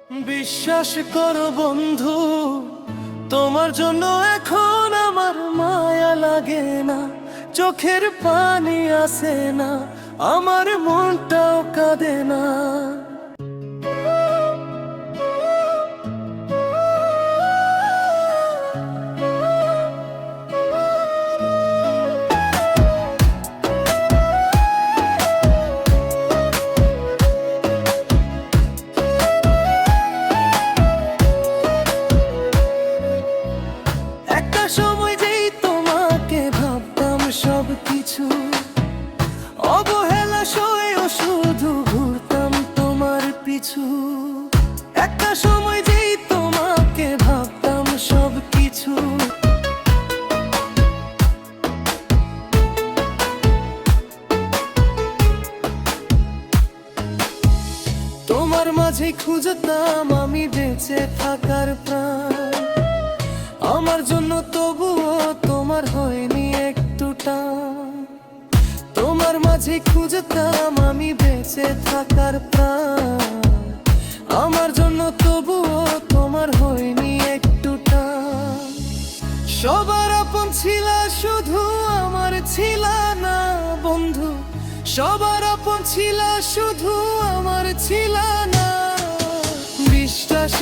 বিশ্বাস করো বন্ধু, তোমার জন্য এখন আমার মায়া লাগে না, চোখের পানি আসে না, আমার মনটাও কাঁদে না। একটা সময় যেই তোমাকে ভাবতাম সবকিছু, অবহেলা সয়েও শুধু ঘুরতাম তোমার পিছু। একটা সময় যেই তোমাকে ভাবতাম সবকিছু, তোমার মাঝে খুঁজতাম আমি বেঁচে থাকার প্রাণ। আমার জন্য তবুও তোমার হয়নি একটু টান। তোমার মাঝে খুঁজতাম আমি বেঁচে থাকার প্রাণ। আমার জন্য তবুও তোমার হয়নি একটু টান। সবার আপন ছিলা শুধু আমার ছিলা না বন্ধু, সবার আপন ছিলা শুধু আমার ছিলা না। বিশ্বাস